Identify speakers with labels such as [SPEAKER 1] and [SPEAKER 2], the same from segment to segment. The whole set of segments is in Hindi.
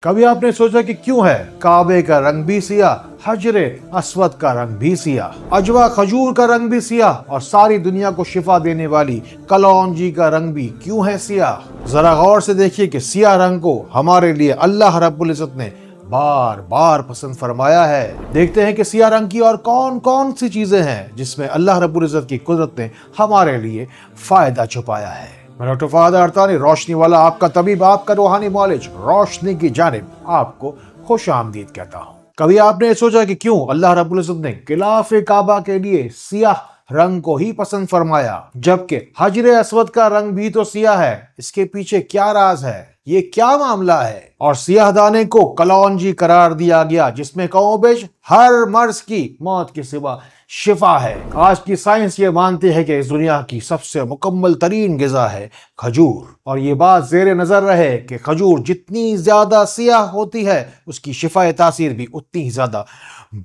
[SPEAKER 1] कभी आपने सोचा कि क्यों है काबे का रंग भी सियाह, हजरे अस्वद का रंग भी सियाह, अजवा खजूर का रंग भी सियाह और सारी दुनिया को शिफा देने वाली कलौंजी का रंग भी क्यों है सियाह? जरा गौर से देखिए कि सियाह रंग को हमारे लिए अल्लाह रब्बुल इज्जत ने बार बार पसंद फरमाया है। देखते हैं कि सियाह रंग की और कौन कौन सी चीजें हैं जिसमें अल्लाह रब्बुल इज्जत की कुदरत ने हमारे लिए फायदा छुपाया है। मैं डॉक्टर फहद अरतानी, रोशनी वाला आपका तबीब, आपका रूहानी मौलिज, रोशनी की जानिब आपको खुश आमदीद कहता हूँ। कभी आपने सोचा कि क्यों अल्लाह रब्बुल इज्जत ने गिलाफ काबा के लिए सियाह रंग को ही पसंद फरमाया, जबकि हजरे अस्वद का रंग भी तो सियाह है? इसके पीछे क्या राज है? ये क्या मामला है? और सियाह दाने को कलौंजी करार दिया गया जिसमें कमोबेश हर मर्ज की मौत के सिवा शिफा है। आज की साइंस ये मानती है कि इस दुनिया की सबसे मुकम्मल तरीन गिजा है खजूर, और ये बात जेर नजर रहे कि खजूर जितनी ज्यादा सियाह होती है उसकी शिफा तासीर भी उतनी ही ज्यादा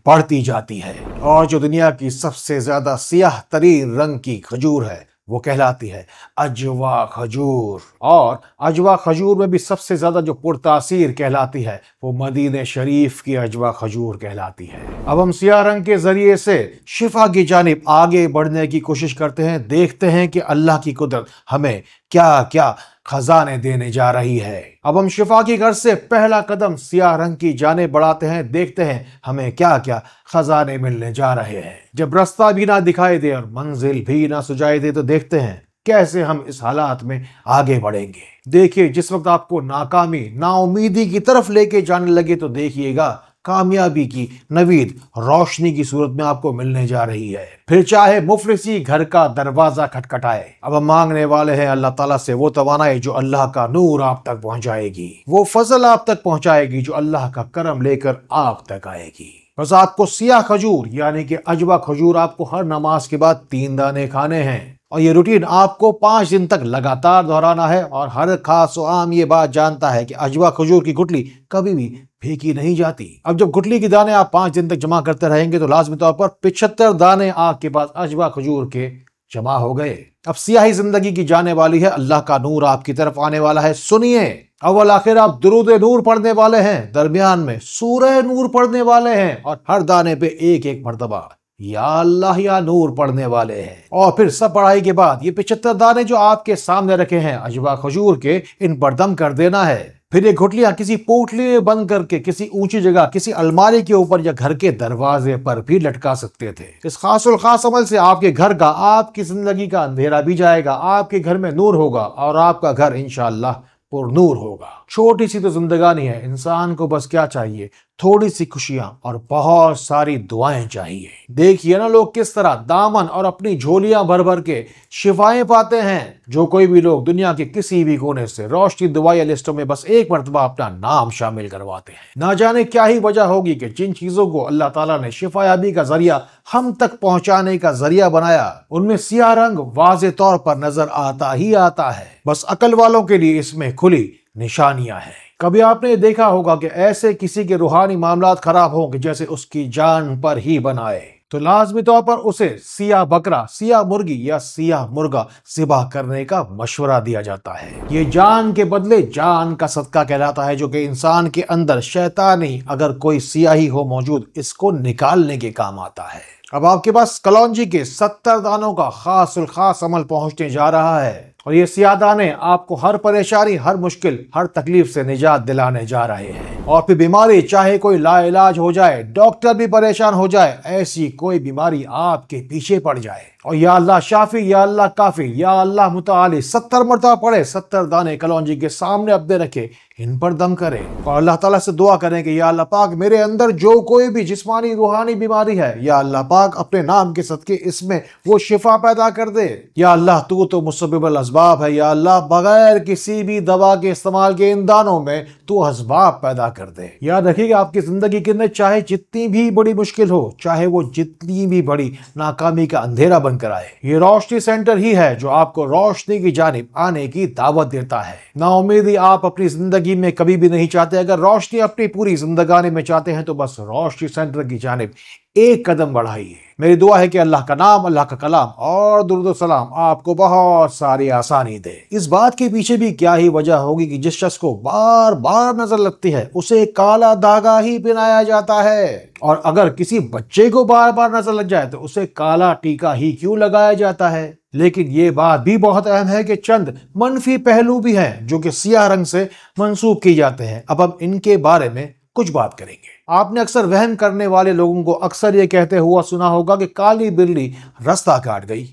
[SPEAKER 1] बढ़ती जाती है। और जो दुनिया की सबसे ज्यादा सियाह तरीन रंग की खजूर है वो कहलाती है अजवा खजूर, और अजवा खजूर में भी सबसे ज्यादा जो पुरतासीर कहलाती है वो मदीने शरीफ की अजवा खजूर कहलाती है। अब हम सियाह रंग के जरिए से शिफा की जानिब आगे बढ़ने की कोशिश करते हैं, देखते हैं कि अल्लाह की कुदरत हमें क्या क्या खजाने देने जा रही है। अब हम शिफा की घर से पहला कदम सियाह रंग की जाने बढ़ाते हैं, देखते हैं हमें क्या क्या खजाने मिलने जा रहे हैं। जब रास्ता भी ना दिखाई दे और मंजिल भी ना सुझाई दे तो देखते हैं कैसे हम इस हालात में आगे बढ़ेंगे। देखिए, जिस वक्त आपको नाकामी नाउमीदी की तरफ लेके जाने लगे तो देखिएगा कामयाबी की नवीद रोशनी की सूरत में आपको मिलने जा रही है। फिर चाहे मुफलिसी घर का दरवाजा खटखटाए, अब हम मांगने वाले हैं अल्लाह ताला से वो तवानाई जो अल्लाह का नूर आप तक पहुंचाएगी, वो फजल आप तक पहुंचाएगी जो अल्लाह का करम लेकर आप तक आएगी। बस आपको सियाह खजूर यानी कि अजवा खजूर आपको हर नमाज के बाद 3 दाने खाने हैं, और ये रूटीन आपको 5 दिन तक लगातार दोहराना है। और हर खास व आम ये बात जानता है कि अजवा खजूर की गुठली कभी भी फेंकी नहीं जाती। अब जब गुठली के दाने आप 5 दिन तक जमा करते रहेंगे तो लाजमी तौर पर 75 दाने आपके पास अजवा खजूर के जमा हो गए। अब सियाही जिंदगी की जाने वाली है, अल्लाह का नूर आपकी तरफ आने वाला है। सुनिए, अव्वल आखिर आप दुरूद नूर पढ़ने वाले हैं, दरमियान में सूरह नूर पढ़ने वाले हैं, और हर दाने पे एक एक मर्तबा या अल्लाह या नूर पढ़ने वाले हैं। और फिर सब पढ़ाई के बाद ये 75 दाने जो आपके सामने रखे हैं अजवा खजूर के, इन पर दम कर देना है। फिर ये गुठलियां किसी पोटली में बंद करके किसी ऊंची जगह, किसी अलमारी के ऊपर या घर के दरवाजे पर भी लटका सकते थे। इस खासुल खास अमल से आपके घर का, आपकी जिंदगी का अंधेरा भी जाएगा, आपके घर में नूर होगा और आपका घर इंशाअल्लाह पुरनूर होगा। छोटी सी तो जिंदगानी है, इंसान को बस क्या चाहिए? थोड़ी सी खुशियां और बहुत सारी दुआएं चाहिए। देखिए ना लोग किस तरह दामन और अपनी झोलियां भर भर के शिफाएं पाते हैं। जो कोई भी लोग दुनिया के किसी भी कोने से रोशनी दवाई लिस्टों में बस एक मरतबा अपना नाम शामिल करवाते हैं। ना जाने क्या ही वजह होगी कि जिन चीजों को अल्लाह ताला ने शिफायाबी का जरिया हम तक पहुंचाने का जरिया बनाया, उनमें सियाह रंग वाज़े तौर पर नजर आता ही आता है। बस अकल वालों के लिए इसमें खुली निशानियां हैं। कभी आपने देखा होगा कि ऐसे किसी के रूहानी मामलात खराब हों कि जैसे उसकी जान पर ही बनाए, तो लाजमी तौर पर उसे सियाह बकरा, सियाह मुर्गी या सियाह मुर्गा ज़िबह करने का मशवरा दिया जाता है। ये जान के बदले जान का सदका कहलाता है, जो कि इंसान के अंदर शैतानी अगर कोई सियाही हो मौजूद, इसको निकालने के काम आता है। अब आपके पास कलौंजी के 70 दानों का खासुल खास अमल पहुंचने जा रहा है, और ये सियाह दाने आपको हर परेशानी, हर मुश्किल, हर तकलीफ से निजात दिलाने जा रहे हैं। और फिर बीमारी चाहे कोई लाइलाज हो जाए, डॉक्टर भी परेशान हो जाए, ऐसी कोई बीमारी आपके पीछे पड़ जाए, और या अल्लाह शाफी, या अल्लाह काफी, या अल्लाह मुताली 70 मरतबा पढ़े, 70 दाने कलौंजी के सामने अपने रखे, इन पर दम करें और अल्लाह ताला से दुआ करें कि या अल्लाह पाक मेरे अंदर जो कोई भी जिस्मानी रूहानी बीमारी है, या अल्लाह पाक अपने नाम के सदके इसमें वो शिफा पैदा कर दे। या अल्लाह तू तो मुसब्बिबुल असबाब है, या अल्लाह बगैर किसी भी दवा के इस्तेमाल के इन दानों में तू असबाब पैदा कर दे। याद रखिएगा आपकी जिंदगी के अंदर चाहे जितनी भी बड़ी मुश्किल हो, चाहे वो जितनी भी बड़ी नाकामी का अंधेरा बनकर आए, ये रोशनी सेंटर ही है जो आपको रोशनी की जानिब आने की दावत देता है। नाउमीदी आप अपनी जिंदगी में कभी भी नहीं चाहते। अगर रोशनी अपनी पूरी जिंदगानी में चाहते हैं तो बस रोशनी सेंटर की जानिब एक कदम बढ़ाइए। मेरी दुआ है कि अल्लाह का नाम, अल्लाह का कलाम और दुरूद सलाम आपको बहुत सारी आसानी दे। इस बात के पीछे भी क्या ही वजह होगी कि जिस शख्स को बार बार नजर लगती है उसे काला धागा ही पहनाया जाता है, और अगर किसी बच्चे को बार बार नजर लग जाए तो उसे काला टीका ही क्यों लगाया जाता है। लेकिन ये बात भी बहुत अहम है कि चंद मनफी पहलू भी हैं जो कि सियाह रंग से मंसूब की जाते हैं। अब हम इनके बारे में कुछ बात करेंगे। आपने अक्सर वहम करने वाले लोगों को अक्सर ये कहते हुआ सुना होगा कि काली बिल्ली रास्ता काट गई।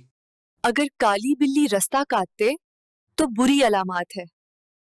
[SPEAKER 2] अगर काली बिल्ली रास्ता काटते तो बुरी अलामत है।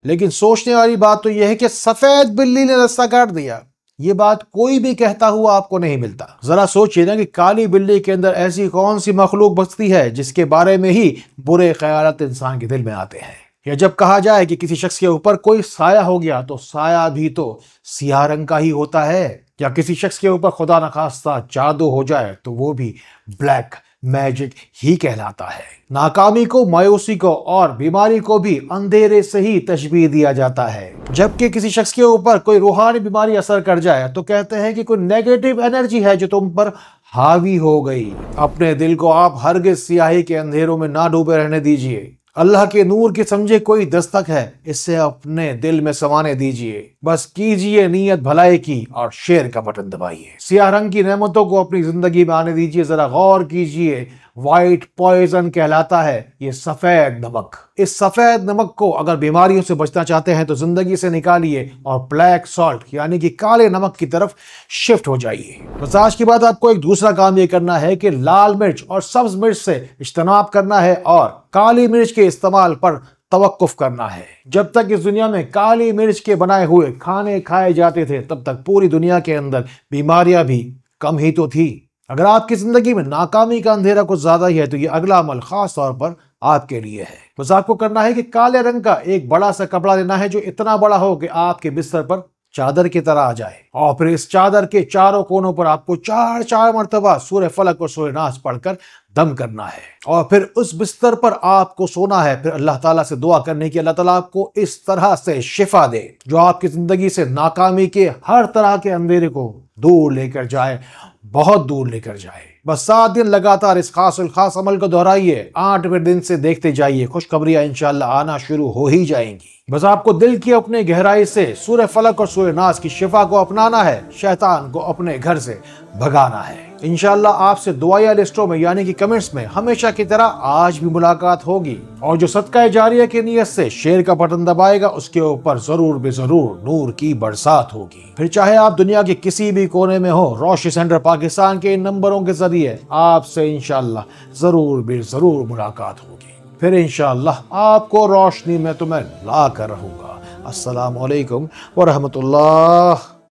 [SPEAKER 1] लेकिन सोचने वाली बात तो यह है कि सफेद बिल्ली ने रास्ता काट दिया। ये बात कोई भी कहता हुआ आपको नहीं मिलता। जरा सोचिए ना कि काली बिल्ली के अंदर ऐसी कौन सी मखलूक बसती है जिसके बारे में ही बुरे ख्यालात इंसान के दिल में आते हैं। या जब कहा जाए कि किसी शख्स के ऊपर कोई साया हो गया तो साया भी तो सियाह रंग का ही होता है। या किसी शख्स के ऊपर खुदा न खास्ता जादू हो जाए तो वो भी ब्लैक मैजिक ही कहलाता है। नाकामी को, मायूसी को और बीमारी को भी अंधेरे से ही तशबीह दिया जाता है। जबकि किसी शख्स के ऊपर कोई रूहानी बीमारी असर कर जाए तो कहते हैं कि कोई नेगेटिव एनर्जी है जो तुम पर हावी हो गई। अपने दिल को आप हरगिज़ स्याही के अंधेरों में ना डूबे रहने दीजिए। अल्लाह के नूर की समझे कोई दस्तक है, इससे अपने दिल में समाने दीजिए। बस कीजिए नीयत भलाई की और शेयर का बटन दबाइए। सियाह रंग की नेमतों को अपनी जिंदगी में आने दीजिए। जरा गौर कीजिए, व्हाइट पॉइजन कहलाता है ये सफेद नमक। इस सफेद नमक को अगर बीमारियों से बचना चाहते हैं तो जिंदगी से निकालिए और ब्लैक सॉल्ट यानी कि काले नमक की तरफ शिफ्ट हो जाइए। बस आज के बाद आपको एक दूसरा काम ये करना है कि लाल मिर्च और सब्ज मिर्च से इज्तनाब करना है और काली मिर्च के इस्तेमाल पर तवक्कुफ करना है। जब तक इस दुनिया में काली मिर्च के बनाए हुए खाने खाए जाते थे तब तक पूरी दुनिया के अंदर बीमारियां भी कम ही तो थी। अगर आपकी जिंदगी में नाकामी का अंधेरा कुछ ज्यादा ही है तो ये अगला अमल खास तौर पर आपके लिए है। बस आपको करना है कि काले रंग का एक बड़ा सा कपड़ा लेना है जो इतना बड़ा हो कि आपके बिस्तर पर चादर की तरह आ जाए, और फिर इस चादर के चारों कोनों पर आपको 4 मरतबा सूरह फलक और सूरह नास पढ़कर दम करना है, और फिर उस बिस्तर पर आपको सोना है। फिर अल्लाह ताला से दुआ करने की अल्लाह ताला आपको इस तरह से शिफा दे जो आपकी जिंदगी से नाकामी के हर तरह के अंधेरे को दूर लेकर जाए, बहुत दूर लेकर जाए। बस 7 दिन लगातार इस खास अमल को दोहराइए। 8वें दिन से देखते जाइए, खुशखबरियां इंशाअल्लाह आना शुरू हो ही जाएंगी। बस आपको दिल की अपने गहराई से सूरह फलक और सूरह नास की शिफा को अपनाना है, शैतान को अपने घर से भगाना है। इंशाअल्लाह आपसे दुआया लिस्टों में यानी कि कमेंट्स में हमेशा की तरह आज भी मुलाकात होगी, और जो सदका जारिया की नीयत से शेयर का बटन दबाएगा उसके ऊपर जरूर बेजरूर नूर की बरसात होगी। फिर चाहे आप दुनिया के किसी भी कोने में हो, रोशनी सेंटर पाकिस्तान के इन नंबरों के जरिए आपसे इंशाअल्लाह जरूर बेजरूर मुलाकात होगी। फिर इंशाअल्लाह आपको रोशनी में तुम्हें ला कर रहूंगा। अस्सलामु अलैकुम व रहमतुल्लाह।